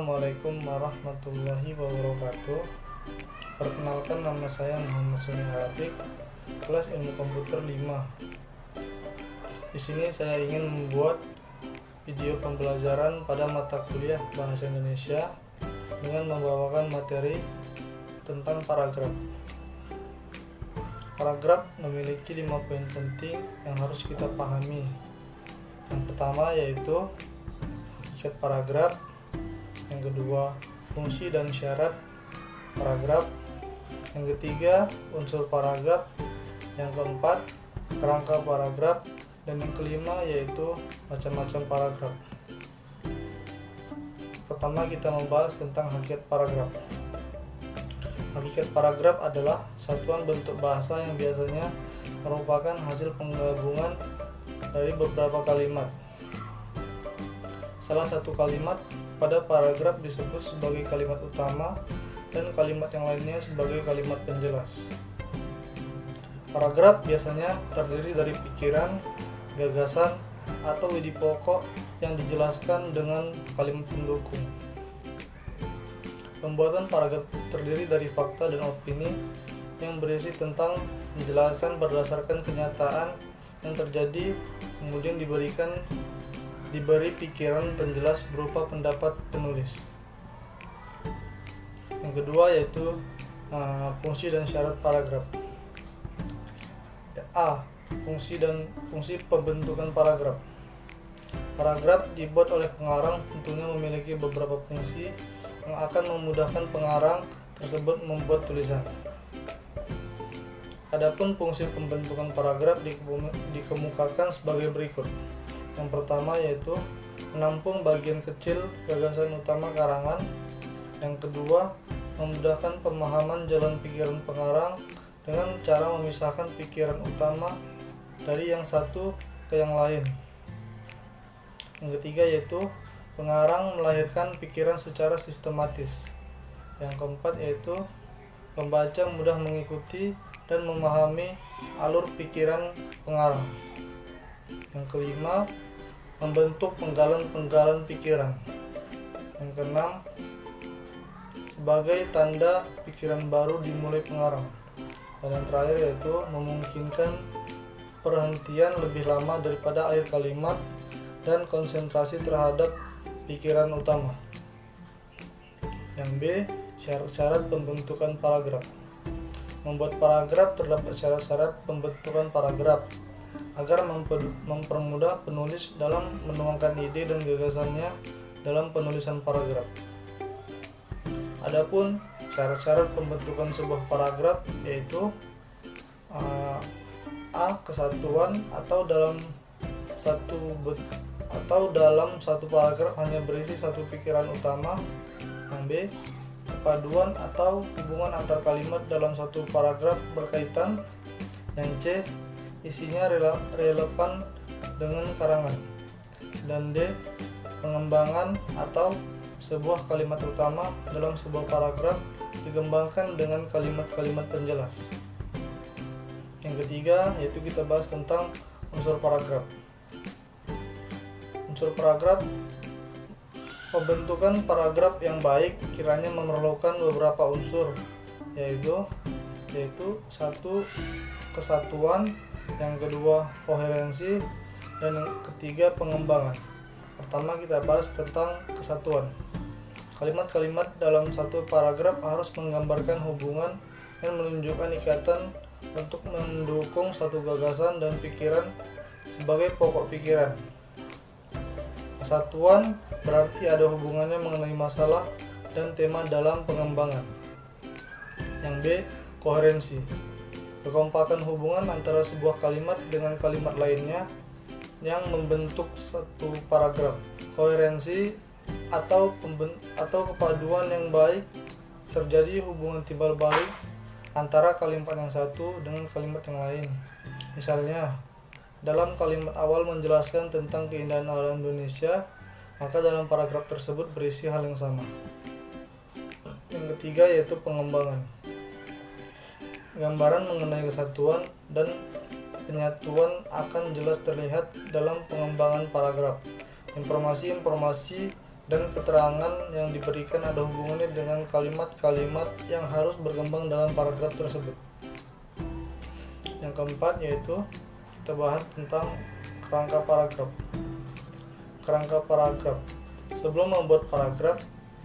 Assalamualaikum warahmatullahi wabarakatuh. Perkenalkan, nama saya Muhammad Suni Hardik, kelas Ilmu Komputer 5. Di sini saya ingin membuat video pembelajaran pada mata kuliah Bahasa Indonesia dengan membawakan materi tentang paragraf. Paragraf memiliki 5 poin penting yang harus kita pahami. Yang pertama yaitu hakikat paragraf, yang kedua fungsi dan syarat paragraf, yang ketiga unsur paragraf, yang keempat kerangka paragraf, dan yang kelima yaitu macam-macam paragraf. Pertama kita membahas tentang hakikat paragraf. Hakikat paragraf adalah satuan bentuk bahasa yang biasanya merupakan hasil penggabungan dari beberapa kalimat. Salah satu kalimat pada paragraf disebut sebagai kalimat utama dan kalimat yang lainnya sebagai kalimat penjelas. Paragraf biasanya terdiri dari pikiran, gagasan, atau ide pokok yang dijelaskan dengan kalimat pendukung. Pembuatan paragraf terdiri dari fakta dan opini yang berisi tentang penjelasan berdasarkan kenyataan yang terjadi, kemudian diberi pikiran penjelas berupa pendapat penulis. Yang kedua yaitu fungsi dan syarat paragraf. A. Fungsi pembentukan paragraf. Paragraf dibuat oleh pengarang tentunya memiliki beberapa fungsi yang akan memudahkan pengarang tersebut membuat tulisan. Adapun fungsi pembentukan paragraf dikemukakan sebagai berikut. Yang pertama yaitu menampung bagian kecil gagasan utama karangan. Yang kedua, memudahkan pemahaman jalan pikiran pengarang dengan cara memisahkan pikiran utama dari yang satu ke yang lain. Yang ketiga yaitu pengarang melahirkan pikiran secara sistematis. Yang keempat yaitu pembaca mudah mengikuti dan memahami alur pikiran pengarang. Yang kelima, membentuk penggalan-penggalan pikiran. Yang keenam, sebagai tanda pikiran baru dimulai pengarang. Dan yang terakhir yaitu memungkinkan perhentian lebih lama daripada akhir kalimat dan konsentrasi terhadap pikiran utama. Yang B, syarat-syarat pembentukan paragraf. Membuat paragraf terdapat syarat-syarat pembentukan paragraf agar mempermudah penulis dalam menuangkan ide dan gagasannya dalam penulisan paragraf. Adapun syarat-syarat pembentukan sebuah paragraf yaitu A. Kesatuan atau dalam satu paragraf hanya berisi satu pikiran utama. Yang B. Kepaduan atau hubungan antar kalimat dalam satu paragraf berkaitan. Yang C. Isinya relevan dengan karangan. Dan D. Pengembangan atau sebuah kalimat utama dalam sebuah paragraf dikembangkan dengan kalimat-kalimat penjelas. Yang ketiga yaitu kita bahas tentang unsur paragraf. Unsur paragraf, pembentukan paragraf yang baik kiranya memerlukan beberapa unsur, yaitu satu, kesatuan, yang kedua koherensi, dan yang ketiga pengembangan. Pertama kita bahas tentang kesatuan. Kalimat-kalimat dalam satu paragraf harus menggambarkan hubungan dan menunjukkan ikatan untuk mendukung satu gagasan dan pikiran sebagai pokok pikiran. Kesatuan berarti ada hubungannya mengenai masalah dan tema dalam pengembangan. Yang B, koherensi. Kekompakan hubungan antara sebuah kalimat dengan kalimat lainnya yang membentuk satu paragraf. Koherensi atau kepaduan yang baik, terjadi hubungan timbal balik antara kalimat yang satu dengan kalimat yang lain. Misalnya, dalam kalimat awal menjelaskan tentang keindahan alam Indonesia, maka dalam paragraf tersebut berisi hal yang sama. Yang ketiga yaitu pengembangan. Gambaran mengenai kesatuan dan penyatuan akan jelas terlihat dalam pengembangan paragraf. Informasi-informasi dan keterangan yang diberikan ada hubungannya dengan kalimat-kalimat yang harus berkembang dalam paragraf tersebut. Yang keempat yaitu kita bahas tentang kerangka paragraf. Kerangka paragraf. Sebelum membuat paragraf,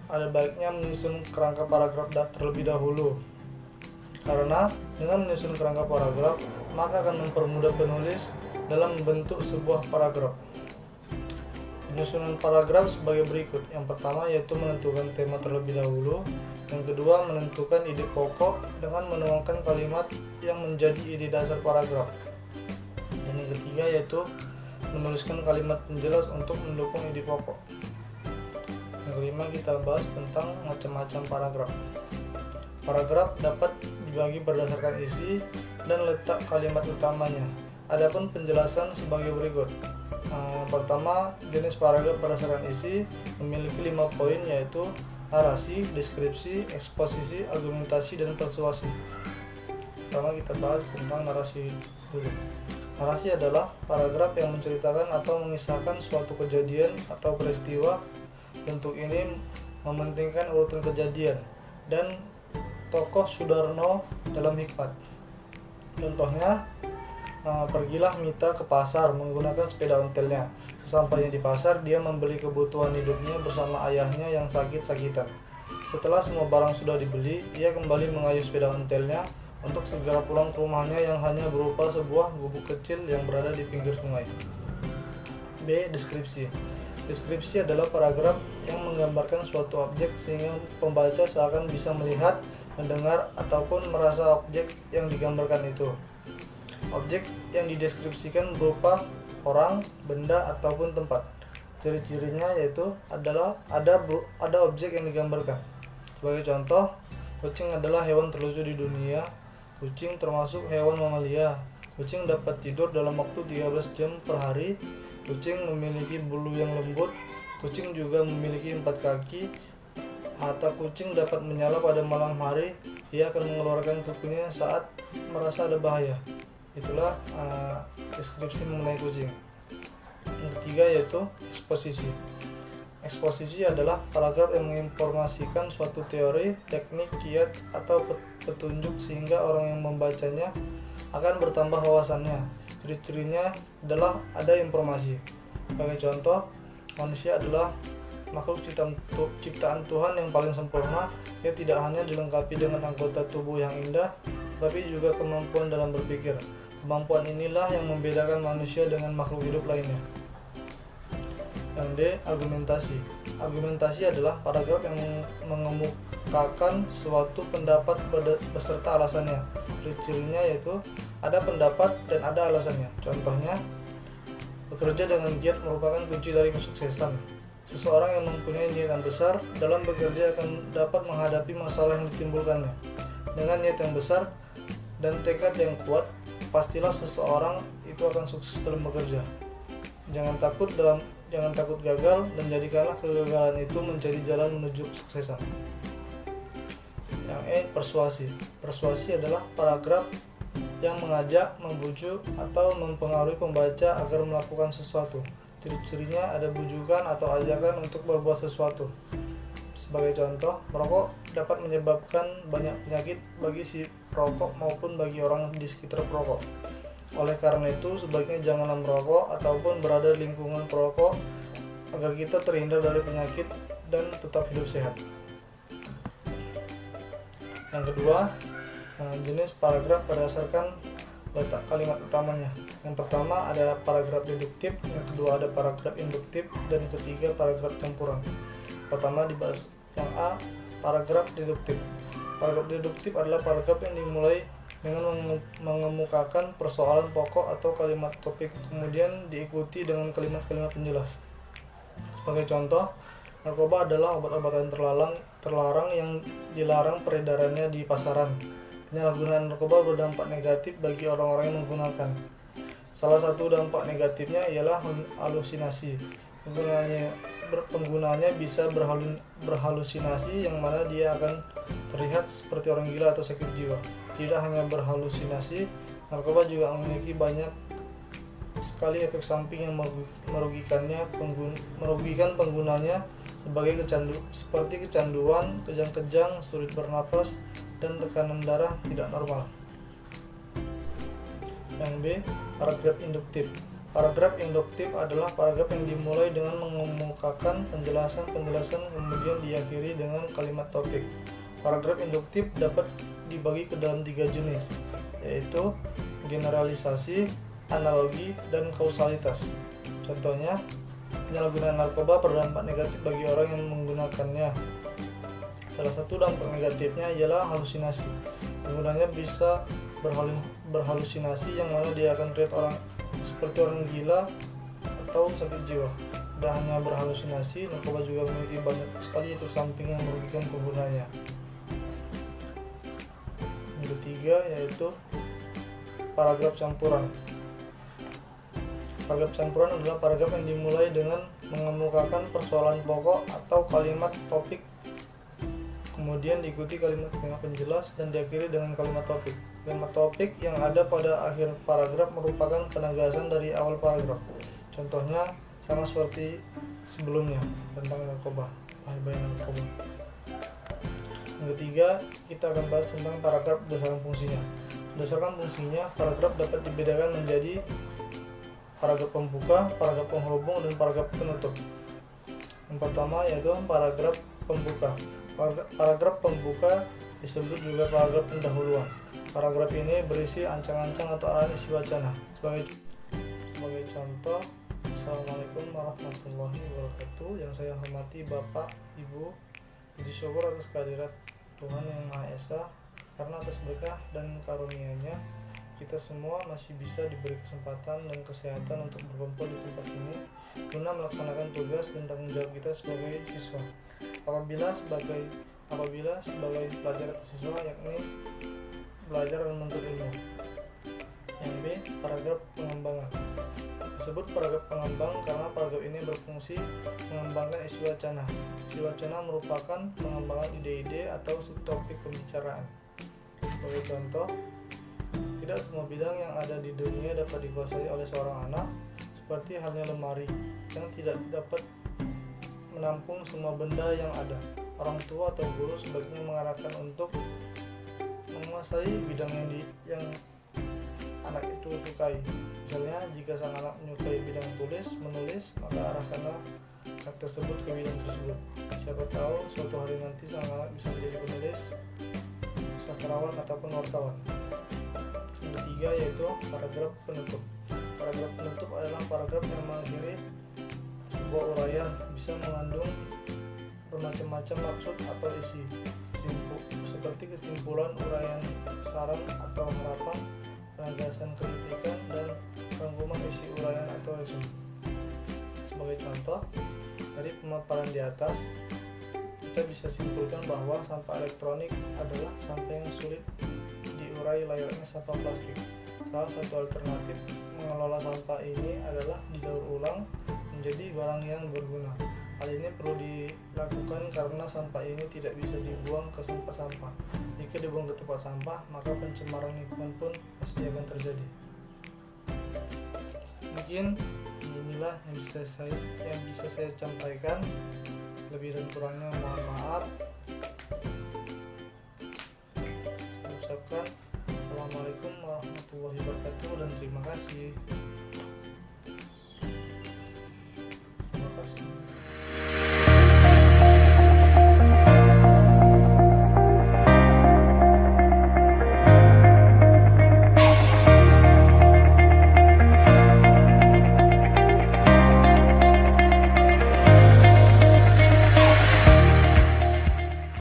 ada baiknya menyusun kerangka paragraf terlebih dahulu. Karena dengan menyusun kerangka paragraf, maka akan mempermudah penulis dalam membentuk sebuah paragraf. Penyusunan paragraf sebagai berikut. Yang pertama yaitu menentukan tema terlebih dahulu. Yang kedua menentukan ide pokok dengan menuangkan kalimat yang menjadi ide dasar paragraf. Dan yang ketiga yaitu menuliskan kalimat penjelas untuk mendukung ide pokok. Yang kelima kita bahas tentang macam-macam paragraf. Paragraf dapat dibagi berdasarkan isi dan letak kalimat utamanya. Adapun penjelasan sebagai berikut. Pertama, jenis paragraf berdasarkan isi memiliki 5 poin yaitu narasi, deskripsi, eksposisi, argumentasi, dan persuasi. Pertama kita bahas tentang narasi dulu. Narasi adalah paragraf yang menceritakan atau mengisahkan suatu kejadian atau peristiwa. Bentuk ini mementingkan urutan kejadian dan tokoh Sudarno dalam hikmat. Contohnya, pergilah Mita ke pasar menggunakan sepeda ontelnya. Sesampainya di pasar, dia membeli kebutuhan hidupnya bersama ayahnya yang sakit-sakitan. Setelah semua barang sudah dibeli, ia kembali mengayuh sepeda ontelnya untuk segera pulang ke rumahnya yang hanya berupa sebuah gubuk kecil yang berada di pinggir sungai. B. Deskripsi. Deskripsi adalah paragraf yang menggambarkan suatu objek sehingga pembaca seakan bisa melihat, mendengar, ataupun merasa objek yang digambarkan itu. Objek yang dideskripsikan berupa orang, benda, ataupun tempat. Ciri-cirinya yaitu adalah ada objek yang digambarkan. Sebagai contoh, kucing adalah hewan terlucu di dunia. Kucing termasuk hewan mamalia. Kucing dapat tidur dalam waktu 13 jam per hari. Kucing memiliki bulu yang lembut. Kucing juga memiliki 4 kaki. Mata kucing dapat menyala pada malam hari. Ia akan mengeluarkan kukunya saat merasa ada bahaya. Itulah deskripsi mengenai kucing. Yang ketiga yaitu eksposisi. Eksposisi adalah paragraf yang menginformasikan suatu teori, teknik, kiat, atau petunjuk sehingga orang yang membacanya akan bertambah wawasannya. Ciri-cirinya adalah ada informasi. Sebagai contoh, manusia adalah makhluk ciptaan Tuhan yang paling sempurna. Ia tidak hanya dilengkapi dengan anggota tubuh yang indah, tapi juga kemampuan dalam berpikir. Kemampuan inilah yang membedakan manusia dengan makhluk hidup lainnya. Yang D. Argumentasi. Argumentasi adalah paragraf yang mengemukakan suatu pendapat beserta alasannya. Ciri-cirinya yaitu ada pendapat dan ada alasannya. Contohnya, bekerja dengan giat merupakan kunci dari kesuksesan. Seseorang yang mempunyai niat yang besar dalam bekerja akan dapat menghadapi masalah yang ditimbulkannya. Dengan niat yang besar dan tekad yang kuat, pastilah seseorang itu akan sukses dalam bekerja. Jangan takut gagal dan jadikanlah kegagalan itu menjadi jalan menuju kesuksesan. Yang E. Persuasi. Persuasi adalah paragraf yang mengajak, membujuk, atau mempengaruhi pembaca agar melakukan sesuatu. Ciri-cirinya ada bujukan atau ajakan untuk berbuat sesuatu. Sebagai contoh, merokok dapat menyebabkan banyak penyakit bagi si perokok maupun bagi orang di sekitar perokok. Oleh karena itu, sebaiknya janganlah merokok ataupun berada di lingkungan perokok agar kita terhindar dari penyakit dan tetap hidup sehat. Yang kedua, jenis paragraf berdasarkan letak kalimat utamanya. Yang pertama ada paragraf deduktif, yang kedua ada paragraf induktif, dan ketiga paragraf campuran. Pertama dibahas yang A, paragraf deduktif. Paragraf deduktif adalah paragraf yang dimulai dengan mengemukakan persoalan pokok atau kalimat topik, kemudian diikuti dengan kalimat-kalimat penjelas. Sebagai contoh, narkoba adalah obat-obatan terlarang yang dilarang peredarannya di pasaran. Penyalahgunaan narkoba berdampak negatif bagi orang-orang yang menggunakan. Salah satu dampak negatifnya ialah halusinasi. Penggunanya bisa berhalusinasi yang mana dia akan terlihat seperti orang gila atau sakit jiwa. Tidak hanya berhalusinasi, narkoba juga memiliki banyak sekali efek samping yang merugikan penggunanya seperti kecanduan, kejang-kejang, sulit bernapas, dan tekanan darah tidak normal. Yang B, paragraf induktif. Paragraf induktif adalah paragraf yang dimulai dengan mengemukakan penjelasan kemudian diakhiri dengan kalimat topik. Paragraf induktif dapat dibagi ke dalam 3 jenis, yaitu generalisasi, analogi, dan kausalitas. Contohnya, penyalahgunaan narkoba berdampak negatif bagi orang yang menggunakannya. Salah satu dampak negatifnya ialah halusinasi. Penggunanya bisa berhalusinasi yang mana dia akan terlihat seperti orang gila atau sakit jiwa. Tidak hanya berhalusinasi, narkoba juga memiliki banyak sekali efek samping yang merugikan penggunanya. Yang ketiga yaitu paragraf campuran. Paragraf campuran adalah paragraf yang dimulai dengan mengemukakan persoalan pokok atau kalimat topik, kemudian diikuti kalimat-kalimat penjelas dan diakhiri dengan kalimat topik. Kalimat topik yang ada pada akhir paragraf merupakan penegasan dari awal paragraf. Contohnya sama seperti sebelumnya tentang narkoba, bahaya narkoba. Yang ketiga, kita akan bahas tentang paragraf berdasarkan fungsinya. Berdasarkan fungsinya, paragraf dapat dibedakan menjadi paragraf pembuka, paragraf penghubung, dan paragraf penutup. Yang pertama yaitu paragraf pembuka. Paragraf pembuka disebut juga paragraf pendahuluan. Paragraf ini berisi ancang-ancang atau arahan isi wacana. Sebagai contoh, Assalamualaikum warahmatullahi wabarakatuh. Yang saya hormati Bapak, Ibu, puji syukur atas kehadirat Tuhan Yang Maha Esa, karena atas berkah dan karunia-Nya kita semua masih bisa diberi kesempatan dan kesehatan untuk berkumpul di tempat ini guna melaksanakan tugas dan tanggung jawab kita sebagai siswa. Apabila sebagai pelajar atau siswa, yakni belajar dan menuntut ilmu. Yang B, paragraf pengembangan. Disebut paragraf pengembang karena paragraf ini berfungsi mengembangkan isi wacana. Isi wacana merupakan pengembangan ide-ide atau subtopik pembicaraan. Sebagai contoh, tidak semua bidang yang ada di dunia dapat dikuasai oleh seorang anak, seperti halnya lemari yang tidak dapat menampung semua benda yang ada. Orang tua atau guru sebaiknya mengarahkan untuk menguasai bidang yang anak itu sukai. Misalnya, jika sang anak menyukai bidang menulis, maka arahkanlah anak tersebut ke bidang tersebut. Siapa tahu suatu hari nanti sang anak bisa menjadi penulis, sastrawan, ataupun wartawan. Yang ketiga yaitu paragraf penutup. Paragraf penutup adalah paragraf yang mengakhiri sebuah uraian, bisa mengandung bermacam-macam maksud atau isi, seperti kesimpulan, uraian, saran atau harapan, penegasan kritikan, dan rangkuman isi uraian atau resume. Sebagai contoh, dari pemaparan di atas, kita bisa simpulkan bahwa sampah elektronik adalah sampah yang sulit diurai layaknya sampah plastik. Salah satu alternatif mengelola sampah ini adalah didaur ulang menjadi barang yang berguna. Hal ini perlu dilakukan karena sampah ini tidak bisa dibuang ke sampah. Jika dibuang ke tempat sampah, maka pencemaran lingkungan pun pasti akan terjadi. Mungkin inilah yang bisa saya sampaikan. Lebih dan kurangnya mohon maaf. Saya ucapkan Assalamualaikum warahmatullahi wabarakatuh dan terima kasih.